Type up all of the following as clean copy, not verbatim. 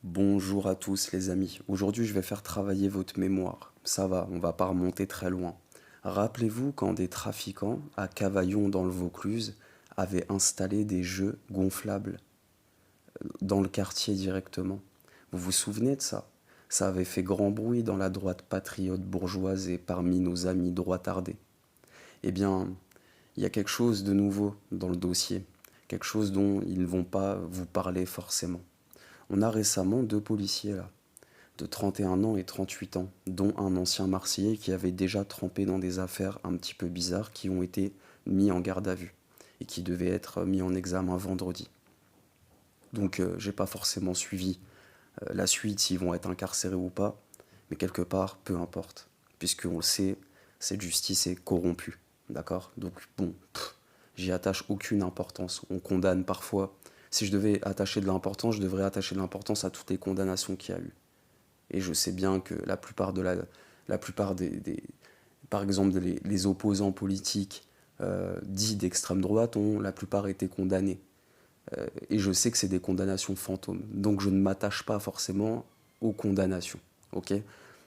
Bonjour à tous les amis. Aujourd'hui, je vais faire travailler votre mémoire. Ça va, on va pas remonter très loin. Rappelez-vous quand des trafiquants à Cavaillon dans le Vaucluse avaient installé des jeux gonflables dans le quartier directement. Vous vous souvenez de ça? Ça avait fait grand bruit dans la droite patriote bourgeoise et parmi nos amis droitardés. Eh bien, il y a quelque chose de nouveau dans le dossier, quelque chose dont ils ne vont pas vous parler forcément. On a récemment deux policiers là, de 31 ans et 38 ans, dont un ancien Marseillais qui avait déjà trempé dans des affaires un petit peu bizarres qui ont été mis en garde à vue et qui devaient être mis en examen vendredi. Donc j'ai pas forcément suivi la suite, s'ils vont être incarcérés ou pas, mais quelque part, peu importe, puisqu'on le sait, cette justice est corrompue, d'accord? Donc bon, j'y attache aucune importance. On condamne parfois. Si je devais attacher de l'importance, je devrais attacher de l'importance à toutes les condamnations qu'il y a eu. Et je sais bien que la plupart par exemple, les opposants politiques dits d'extrême droite ont la plupart été condamnés. Et je sais que c'est des condamnations fantômes. Donc je ne m'attache pas forcément aux condamnations. Ok.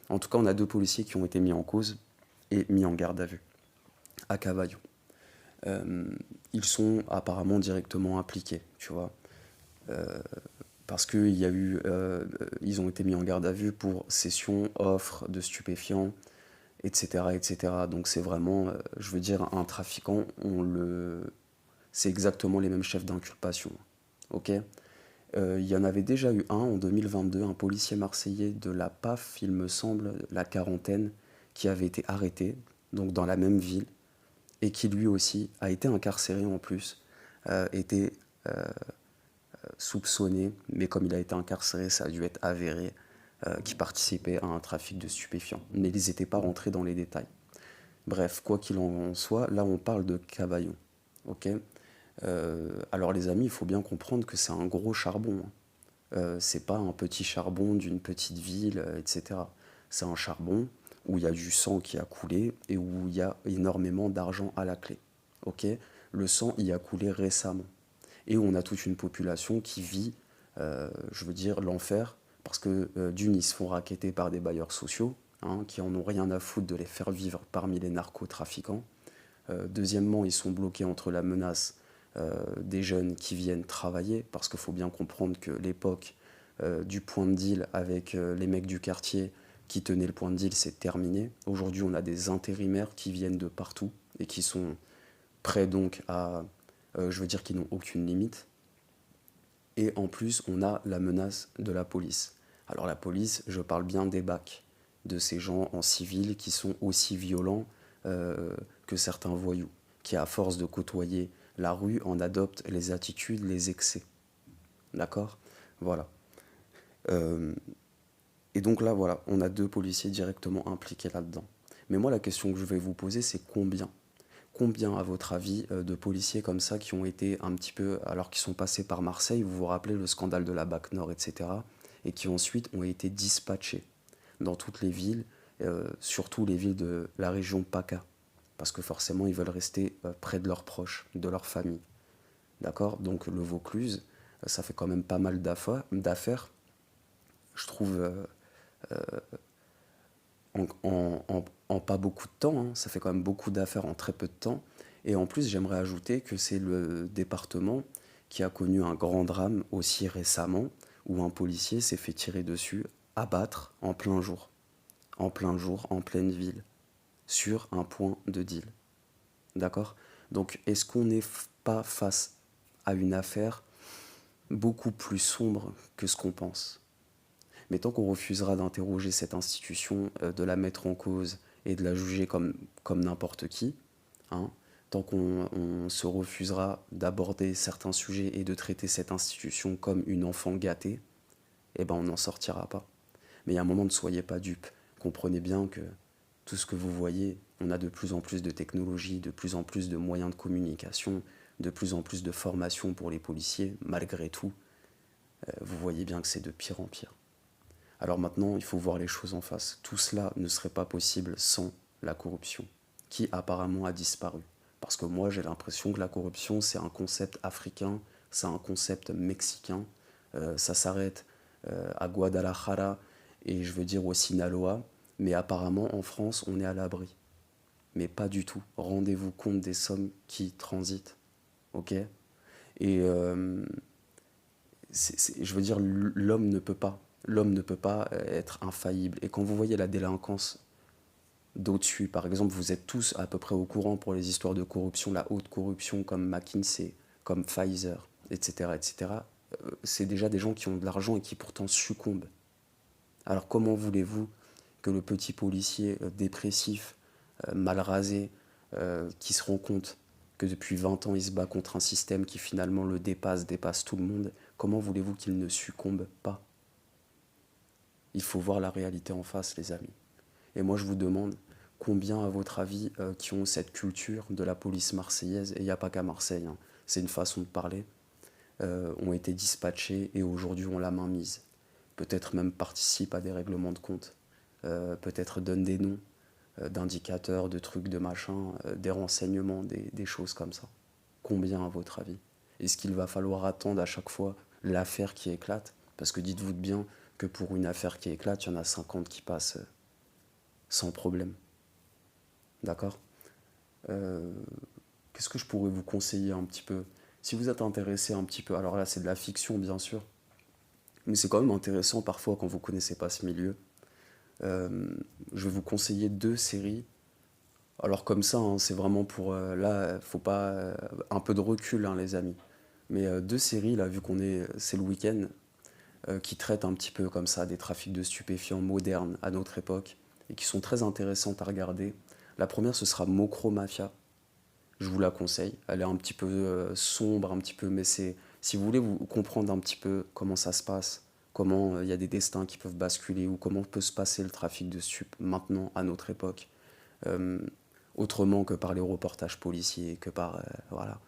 En tout cas, on a deux policiers qui ont été mis en cause et mis en garde à vue à Cavaillon. Euh, Ils sont apparemment directement impliqués, tu vois. Parce qu'il y a eu, ils ont été mis en garde à vue pour cession, offre de stupéfiants, etc., etc. Donc c'est vraiment, je veux dire, un trafiquant, c'est exactement les mêmes chefs d'inculpation. Ok. Il y en avait déjà eu un en 2022, un policier marseillais de la PAF, il me semble, la quarantaine, qui avait été arrêté, donc dans la même ville, et qui lui aussi a été incarcéré en plus, était soupçonné, mais comme il a été incarcéré, ça a dû être avéré, qu'il participait à un trafic de stupéfiants. Mais ils n'étaient pas rentrés dans les détails. Bref, quoi qu'il en soit, là on parle de Cavaillon. Ok. Alors les amis, il faut bien comprendre que c'est un gros charbon, hein. C'est pas un petit charbon d'une petite ville, etc. C'est un charbon où il y a du sang qui a coulé et où il y a énormément d'argent à la clé. Ok. Le sang y a coulé récemment. Et où on a toute une population qui vit, je veux dire, l'enfer, parce que d'une, ils se font racketter par des bailleurs sociaux, hein, qui en ont rien à foutre de les faire vivre parmi les narcotrafiquants. Deuxièmement, ils sont bloqués entre la menace des jeunes qui viennent travailler, parce qu'il faut bien comprendre que l'époque du point de deal avec les mecs du quartier qui tenaient le point de deal, c'est terminé. Aujourd'hui, on a des intérimaires qui viennent de partout et qui sont prêts donc à, je veux dire, qui n'ont aucune limite. Et en plus, on a la menace de la police. Alors la police, je parle bien des bacs, de ces gens en civil qui sont aussi violents que certains voyous, qui à force de côtoyer la rue en adoptent les attitudes, les excès. D'accord. Voilà. Euh, et donc là, voilà, on a deux policiers directement impliqués là-dedans. Mais moi, la question que je vais vous poser, c'est combien? Combien, à votre avis, de policiers comme ça qui ont été un petit peu, alors qu'ils sont passés par Marseille, vous vous rappelez le scandale de la BAC Nord, etc., et qui ensuite ont été dispatchés dans toutes les villes, surtout les villes de la région PACA, parce que forcément, ils veulent rester près de leurs proches, de leur famille. D'accord. Donc le Vaucluse, ça fait quand même pas mal d'affaires, je trouve, en pas beaucoup de temps, hein. Ça fait quand même beaucoup d'affaires en très peu de temps. Et en plus, j'aimerais ajouter que c'est le département qui a connu un grand drame aussi récemment, où un policier s'est fait tirer dessus, abattre en plein jour, en pleine ville, sur un point de deal. D'accord. Donc, est-ce qu'on n'est pas face à une affaire beaucoup plus sombre que ce qu'on pense? Mais tant qu'on refusera d'interroger cette institution, de la mettre en cause et de la juger comme n'importe qui, hein, tant qu'on se refusera d'aborder certains sujets et de traiter cette institution comme une enfant gâtée, eh ben on n'en sortira pas. Mais il y a un moment, ne soyez pas dupes. Comprenez bien que tout ce que vous voyez, on a de plus en plus de technologies, de plus en plus de moyens de communication, de plus en plus de formation pour les policiers. Malgré tout, vous voyez bien que c'est de pire en pire. Alors maintenant, il faut voir les choses en face. Tout cela ne serait pas possible sans la corruption, qui apparemment a disparu. Parce que moi, j'ai l'impression que la corruption, c'est un concept africain, c'est un concept mexicain. Ça s'arrête à Guadalajara et je veux dire au Sinaloa, mais apparemment en France, on est à l'abri. Mais pas du tout. Rendez-vous compte des sommes qui transitent, ok? Et je veux dire, l'homme ne peut pas être infaillible. Et quand vous voyez la délinquance d'au-dessus, par exemple, vous êtes tous à peu près au courant pour les histoires de corruption, la haute corruption comme McKinsey, comme Pfizer, etc., etc. C'est déjà des gens qui ont de l'argent et qui pourtant succombent. Alors comment voulez-vous que le petit policier dépressif, mal rasé, qui se rend compte que depuis 20 ans il se bat contre un système qui finalement le dépasse, dépasse tout le monde, comment voulez-vous qu'il ne succombe pas? Il faut voir la réalité en face, les amis. Et moi je vous demande, combien à votre avis qui ont cette culture de la police marseillaise, et il n'y a pas qu'à Marseille, hein, c'est une façon de parler, ont été dispatchés et aujourd'hui ont la main mise. Peut-être même participent à des règlements de compte, peut-être donnent des noms d'indicateurs, de trucs, de machins, des renseignements, des choses comme ça. Combien à votre avis? Est-ce qu'il va falloir attendre à chaque fois l'affaire qui éclate? Parce que dites-vous bien que pour une affaire qui éclate, il y en a 50 qui passent sans problème. D'accord? Euh, Qu'est-ce que je pourrais vous conseiller un petit peu? Si vous êtes intéressé un petit peu, alors là c'est de la fiction bien sûr, mais c'est quand même intéressant parfois quand vous connaissez pas ce milieu. Euh, je vais vous conseiller deux séries. Alors comme ça, hein, c'est vraiment pour là, faut pas un peu de recul, hein, les amis. Mais deux séries là, vu qu'on est, c'est le week-end, qui traitent un petit peu comme ça des trafics de stupéfiants modernes à notre époque et qui sont très intéressantes à regarder. La première, ce sera Mokro Mafia. Je vous la conseille. Elle est un petit peu sombre, un petit peu, mais c'est si vous voulez vous comprendre un petit peu comment ça se passe, comment il y a des destins qui peuvent basculer ou comment peut se passer le trafic de stup maintenant à notre époque, euh, autrement que par les reportages policiers, que par voilà.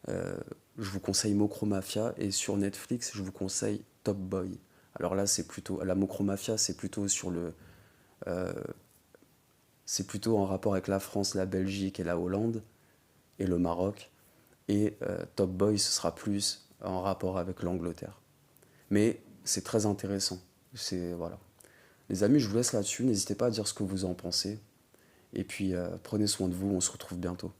Euh, je vous conseille Mokro Mafia et sur Netflix, je vous conseille Top Boy. Alors là, c'est plutôt la Mokro Mafia, c'est plutôt sur le, euh, c'est plutôt en rapport avec la France, la Belgique et la Hollande et le Maroc. Et Top Boy, ce sera plus en rapport avec l'Angleterre. Mais c'est très intéressant. C'est voilà. Les amis, je vous laisse là-dessus. N'hésitez pas à dire ce que vous en pensez. Et puis prenez soin de vous. On se retrouve bientôt.